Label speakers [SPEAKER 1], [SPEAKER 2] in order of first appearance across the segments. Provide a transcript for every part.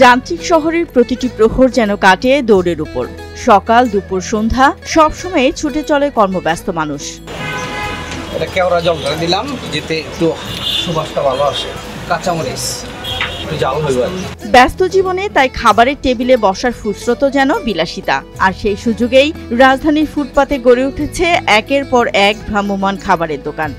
[SPEAKER 1] যান্ত্রিক শহরের প্রতিটি প্রহর যেন কাটে দৌড়ের উপর। সকাল দুপুর সন্ধ্যা সবসময় ছুটে চলে কর্মব্যস্ত মানুষ।
[SPEAKER 2] এটা কেওড়া জলটা দিলাম যেতে একটু সুবাসটা ভালো আসে, কাঁচামরিচ
[SPEAKER 1] ব্যস্ত জীবনে তাই খাবারের টেবিলে বসার ফুসরত যেন বিলাসিতা। আর সেই সুযোগেই রাজধানীর ফুটপাতে গড়ে উঠেছে একের পর এক ভ্রাম্যমাণ খাবারের দোকান।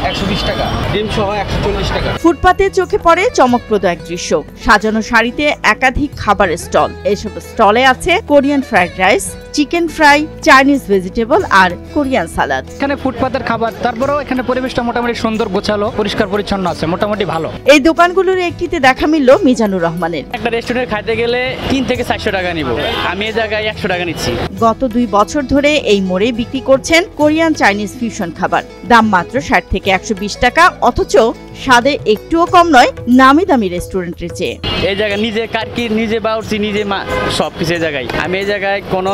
[SPEAKER 2] 120 টাকা, ডিম সহ 140 টাকা।
[SPEAKER 1] ফুটপাতে চোখে পড়ে চমকপ্রদ এক দৃশ্য। সাজানো সারিতে একাধিক খাবারের স্টল। এসব স্টলে আছে Korean fried rice, chicken fry, Chinese vegetable আর কোরিয়ান সালাদ।
[SPEAKER 3] এখানে ফুটপাতের খাবার, তারপরেও এখানে পরিবেশটা মোটামুটি সুন্দর, গোছালো, পরিষ্কার পরিচ্ছন্ন আছে, মোটামুটি ভালো।
[SPEAKER 1] এই দোকানগুলোর একটিতে দেখা মিলল মিজানুর রহমানের।
[SPEAKER 3] একটা রেস্টুরেন্টে খাইতে গেলে 3 থেকে 400 টাকা নিব, আমি এই জায়গায় 100 টাকা নিচ্ছি।
[SPEAKER 1] গত 2 বছর ধরে এই মোড়ে বিক্রি করছেন কোরিয়ান চাইনিজ ফিউশন খাবার। দাম মাত্র 60 থেকে 120 টাকা, অথচ স্বাদে একটুও কম নয় নামি দামি রেস্টুরেন্টের চেয়ে।
[SPEAKER 3] এই জায়গায় নিজে কারকি, নিজে বাউরছি, নিজে সবকিছু এই জায়গায়। আমি এই জায়গায় কোনো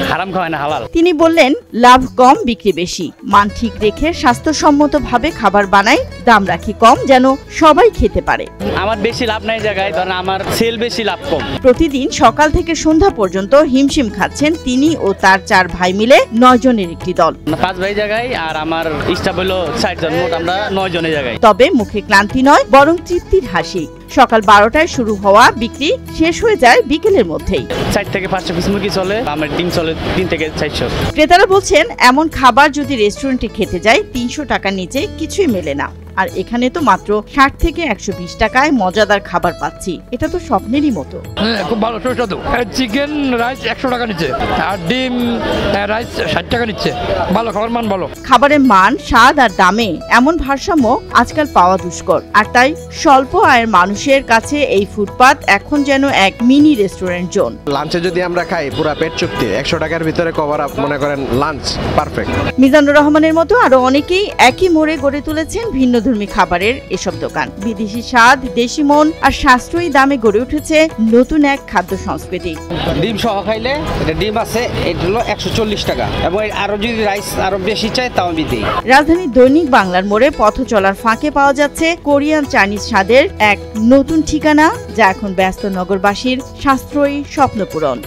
[SPEAKER 3] হারাম খাওয়াই না, হালাল।
[SPEAKER 1] তিনি বললেন, লাভ কম বিক্রি বেশি, মান ঠিক রেখে স্বাস্থ্যসম্মতভাবে খাবার বানাই, দাম রাখি কম যেন সবাই খেতে পারে।
[SPEAKER 3] আমার বেশি লাভ নাই জায়গায়, ধরেন আমার সেল বেশি, লাভ কম।
[SPEAKER 1] প্রতিদিন সকাল থেকে সন্ধ্যা পর্যন্ত হিমশিম খাচ্ছেন তিনি ও তার 4 ভাই মিলে 9 জনের একটি দল।
[SPEAKER 3] 5 ভাই জায়গায় আর আমার স্টাফ হলো 60 জন, মোট আমরা 9 জনের জায়গায়।
[SPEAKER 1] তবে মুখে ক্লান্তি নয়, বরং তৃপ্তির হাসি। সকাল 12টায় শুরু হওয়া বিক্রি শেষ হয়ে যায় বিকেলের মধ্যেই।
[SPEAKER 3] 4 থেকে 500 পিস মুরগি চলে, আমার ডিম চলে 3 থেকে 400।
[SPEAKER 1] ক্রেতারা বলছেন, এমন খাবার যদি রেস্টুরেন্টে খেতে যায় 300 টাকার নিচে কিছুই মেলে না। আর এখানে তো মাত্র 60 থেকে 120 টাকায় মজাদার খাবার পাচ্ছি। এটা তো স্বপ্নেরই মতো।
[SPEAKER 4] খুব ভালো সুস্বাদু। চিকেন রাইস 100 টাকা নিচ্ছে, আর ডিম রাইস 60 টাকা নিচ্ছে। ভালো খাবার, মান ভালো।
[SPEAKER 1] খাবারের মান, স্বাদ আর দামে এমন ভারসাম্য আজকাল পাওয়া দুষ্কর। আর তাই স্বল্প আয়ের মানুষের কাছে এই ফুটপাত এখন যেন এক মিনি রেস্টুরেন্ট জোন।
[SPEAKER 5] লাঞ্চে যদি আমরা খাই পুরা পেট চুক্তি, 100 টাকার ভিতরে কভার আপ, মনে করেন লাঞ্চ পারফেক্ট।
[SPEAKER 1] মিজানুর রহমানের মতো আরো অনেকেই একই মোড়ে গড়ে তুলেছেন ভিন্নধর্মী খাবারের এসব দোকান। বিদেশি স্বাদ, দেশি মন আর সাশ্রয়ী দামে গড়ে উঠেছে নতুন এক খাদ্য সংস্কৃতি।
[SPEAKER 2] ডিম সহ খাইলে, এটা ডিম আছে, এটা হলো 140 টাকা, এবং আরো যদি রাইস আরো বেশি চাই তাও আমি দিই।
[SPEAKER 1] রাজধানীর দৈনিক বাংলার মোড়ে পথ চলার ফাঁকে পাওয়া যাচ্ছে কোরিয়ান চাইনিজ স্বাদের এক নতুন ঠিকানা, যা এখন ব্যস্ত নগরবাসীর সাশ্রয়ী স্বপ্নপূরণ।